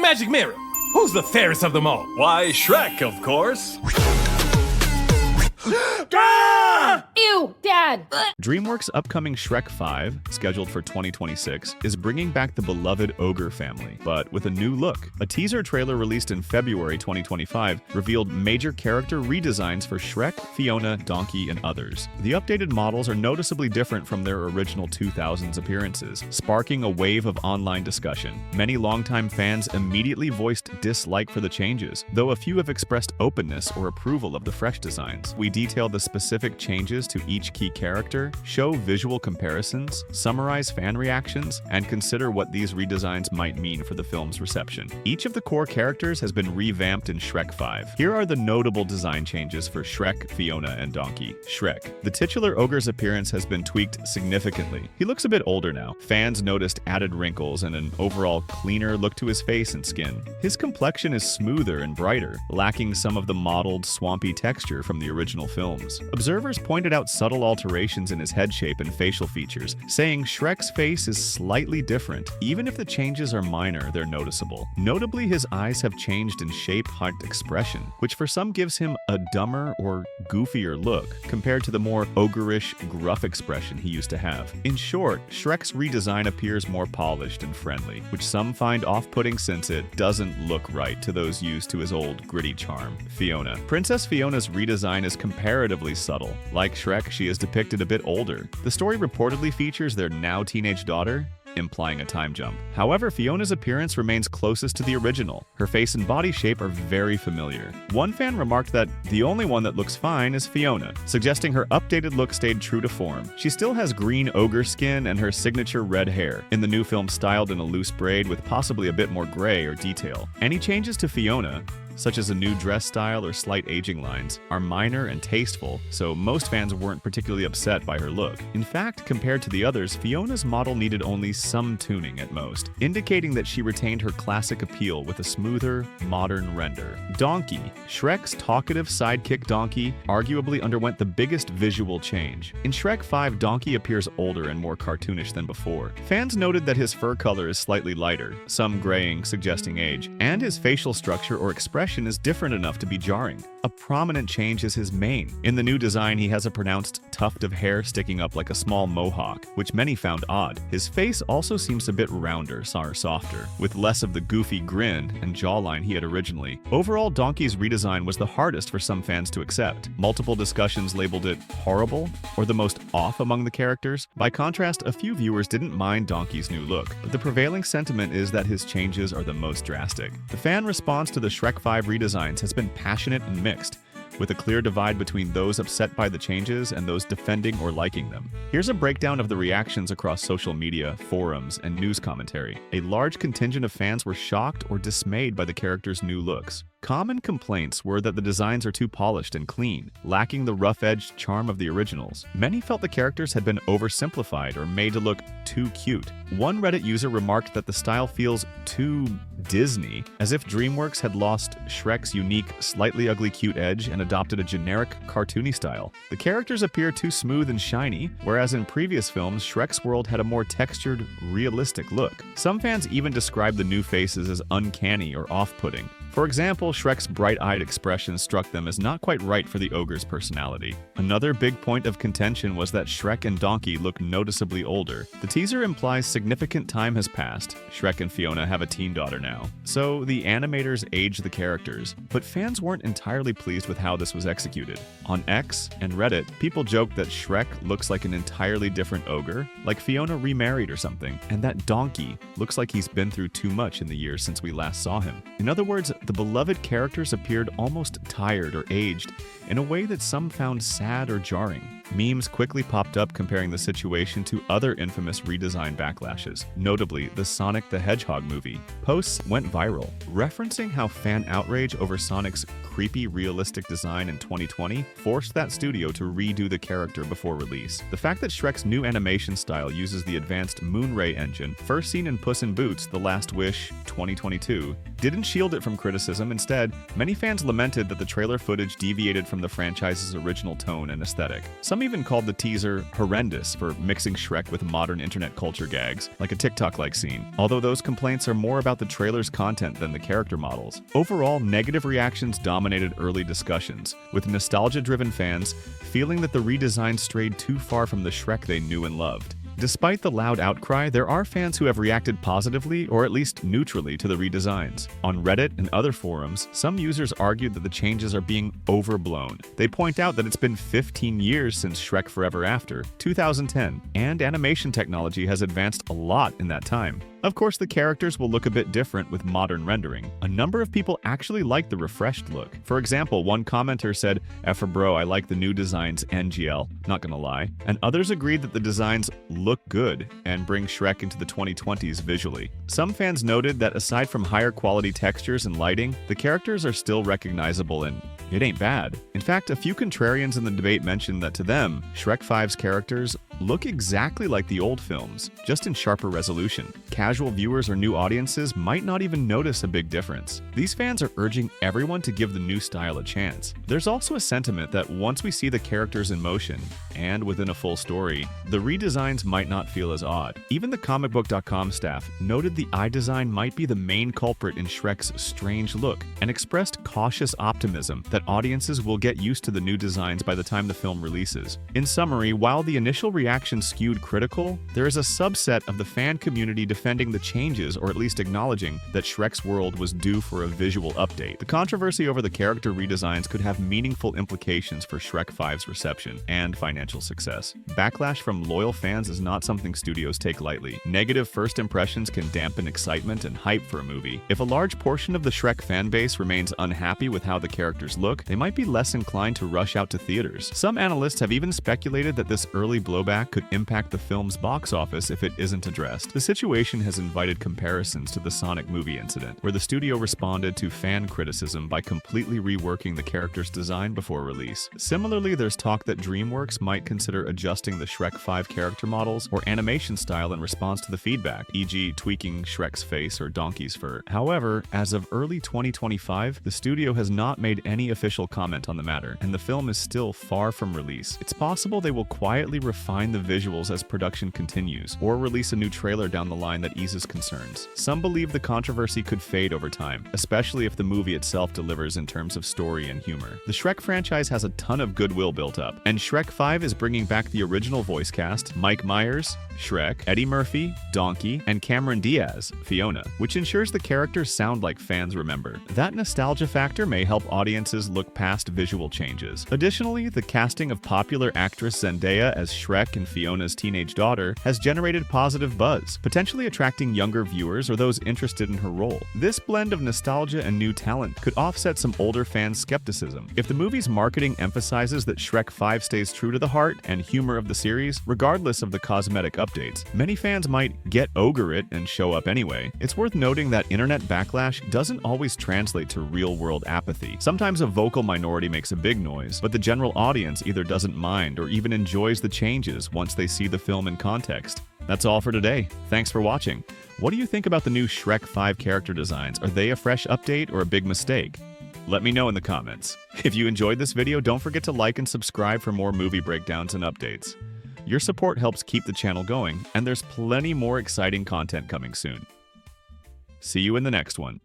Magic mirror. Who's the fairest of them all? Why, Shrek, of course. Ew, Dad! DreamWorks' upcoming Shrek 5, scheduled for 2026, is bringing back the beloved ogre family, but with a new look. A teaser trailer released in February 2025 revealed major character redesigns for Shrek, Fiona, Donkey, and others. The updated models are noticeably different from their original 2000s appearances, sparking a wave of online discussion. Many longtime fans immediately voiced dislike for the changes, though a few have expressed openness or approval of the fresh designs. We detail the specific changes to each key character, show visual comparisons, summarize fan reactions, and consider what these redesigns might mean for the film's reception. Each of the core characters has been revamped in Shrek 5. Here are the notable design changes for Shrek, Fiona, and Donkey. Shrek. The titular ogre's appearance has been tweaked significantly. He looks a bit older now. Fans noticed added wrinkles and an overall cleaner look to his face and skin. His complexion is smoother and brighter, lacking some of the mottled, swampy texture from the original films. Observers pointed out subtle alterations in his head shape and facial features, saying Shrek's face is slightly different. Even if the changes are minor, they're noticeable. Notably, his eyes have changed in shape, height, expression, which for some gives him a dumber or goofier look compared to the more ogreish, gruff expression he used to have. In short, Shrek's redesign appears more polished and friendly, which some find off-putting since it doesn't look right to those used to his old gritty charm. Fiona. Princess Fiona's redesign is comparatively subtle. Like Shrek, she is depicted a bit older. The story reportedly features their now teenage daughter, implying a time jump. However, Fiona's appearance remains closest to the original. Her face and body shape are very familiar. One fan remarked that the only one that looks fine is Fiona, suggesting her updated look stayed true to form. She still has green ogre skin and her signature red hair, in the new film styled in a loose braid with possibly a bit more gray or detail. Any changes to Fiona, such as a new dress style or slight aging lines, are minor and tasteful, so most fans weren't particularly upset by her look. In fact, compared to the others, Fiona's model needed only some tuning at most, indicating that she retained her classic appeal with a smoother, modern render. Donkey. Shrek's talkative sidekick Donkey arguably underwent the biggest visual change. In Shrek 5, Donkey appears older and more cartoonish than before. Fans noted that his fur color is slightly lighter, some graying suggesting age, and his facial structure or expression is different enough to be jarring. A prominent change is his mane. In the new design, he has a pronounced tuft of hair sticking up like a small mohawk, which many found odd. His face also seems a bit rounder or softer, with less of the goofy grin and jawline he had originally. Overall, Donkey's redesign was the hardest for some fans to accept. Multiple discussions labeled it horrible or the most off among the characters. By contrast, a few viewers didn't mind Donkey's new look, but the prevailing sentiment is that his changes are the most drastic. The fan response to the Shrek 5 redesigns has been passionate and mixed, with a clear divide between those upset by the changes and those defending or liking them. Here's a breakdown of the reactions across social media, forums, and news commentary. A large contingent of fans were shocked or dismayed by the characters' new looks. Common complaints were that the designs are too polished and clean, lacking the rough-edged charm of the originals. Many felt the characters had been oversimplified or made to look too cute. One Reddit user remarked that the style feels too Disney, as if DreamWorks had lost Shrek's unique, slightly ugly cute edge and adopted a generic, cartoony style. The characters appear too smooth and shiny, whereas in previous films, Shrek's world had a more textured, realistic look. Some fans even described the new faces as uncanny or off-putting. For example, Shrek's bright-eyed expression struck them as not quite right for the ogre's personality. Another big point of contention was that Shrek and Donkey look noticeably older. The teaser implies significant time has passed. Shrek and Fiona have a teen daughter now, so the animators aged the characters. But fans weren't entirely pleased with how this was executed. On X and Reddit, people joked that Shrek looks like an entirely different ogre, like Fiona remarried or something, and that Donkey looks like he's been through too much in the years since we last saw him. In other words, the beloved characters appeared almost tired or aged in a way that some found sad or jarring. Memes quickly popped up comparing the situation to other infamous redesign backlashes, notably the Sonic the Hedgehog movie. Posts went viral, referencing how fan outrage over Sonic's creepy, realistic design in 2020 forced that studio to redo the character before release. The fact that Shrek's new animation style uses the advanced Moonray engine, first seen in Puss in Boots: The Last Wish 2022, didn't shield it from criticism. Instead, many fans lamented that the trailer footage deviated from the franchise's original tone and aesthetic. Some Some even called the teaser horrendous for mixing Shrek with modern internet culture gags, like a TikTok-like scene, although those complaints are more about the trailer's content than the character models. Overall, negative reactions dominated early discussions, with nostalgia-driven fans feeling that the redesign strayed too far from the Shrek they knew and loved. Despite the loud outcry, there are fans who have reacted positively or at least neutrally to the redesigns. On Reddit and other forums, some users argued that the changes are being overblown. They point out that it's been 15 years since Shrek Forever After, 2010, and animation technology has advanced a lot in that time. Of course, the characters will look a bit different with modern rendering. A number of people actually like the refreshed look. For example, one commenter said, "Effer bro, I like the new designs NGL, not gonna lie." And others agreed that the designs look good and bring Shrek into the 2020s visually. Some fans noted that aside from higher quality textures and lighting, the characters are still recognizable and it ain't bad. In fact, a few contrarians in the debate mentioned that to them, Shrek 5's characters look exactly like the old films, just in sharper resolution. Casual viewers or new audiences might not even notice a big difference. These fans are urging everyone to give the new style a chance. There's also a sentiment that once we see the characters in motion, and within a full story, the redesigns might not feel as odd. Even the comicbook.com staff noted the eye design might be the main culprit in Shrek's strange look, and expressed cautious optimism that audiences will get used to the new designs by the time the film releases. In summary, while the initial reaction skewed critical, there is a subset of the fan community defending the changes or at least acknowledging that Shrek's world was due for a visual update. The controversy over the character redesigns could have meaningful implications for Shrek 5's reception and financial success. Backlash from loyal fans is not something studios take lightly. Negative first impressions can dampen excitement and hype for a movie. If a large portion of the Shrek fan base remains unhappy with how the characters look, they might be less inclined to rush out to theaters. Some analysts have even speculated that this early blowback could impact the film's box office if it isn't addressed. The situation has invited comparisons to the Sonic movie incident, where the studio responded to fan criticism by completely reworking the character's design before release. Similarly, there's talk that DreamWorks might consider adjusting the Shrek 5 character models or animation style in response to the feedback, e.g. tweaking Shrek's face or Donkey's fur. However, as of early 2025, the studio has not made any official comment on the matter, and the film is still far from release. It's possible they will quietly refine the visuals as production continues, or release a new trailer down the line that eases concerns. Some believe the controversy could fade over time, especially if the movie itself delivers in terms of story and humor. The Shrek franchise has a ton of goodwill built up, and Shrek 5 is bringing back the original voice cast, Mike Myers, Shrek, Eddie Murphy, Donkey, and Cameron Diaz, Fiona, which ensures the characters sound like fans remember. That nostalgia factor may help audiences look past visual changes. Additionally, the casting of popular actress Zendaya as Shrek and Fiona's teenage daughter has generated positive buzz, potentially attracting younger viewers or those interested in her role. This blend of nostalgia and new talent could offset some older fans' skepticism. If the movie's marketing emphasizes that Shrek 5 stays true to the heart and humor of the series, regardless of the cosmetic updates, many fans might get over it and show up anyway. It's worth noting that internet backlash doesn't always translate to real-world apathy. Sometimes a vocal minority makes a big noise, but the general audience either doesn't mind or even enjoys the changes once they see the film in context. That's all for today. Thanks for watching. What do you think about the new Shrek 5 character designs? Are they a fresh update or a big mistake? Let me know in the comments. If you enjoyed this video, don't forget to like and subscribe for more movie breakdowns and updates. Your support helps keep the channel going, and there's plenty more exciting content coming soon. See you in the next one.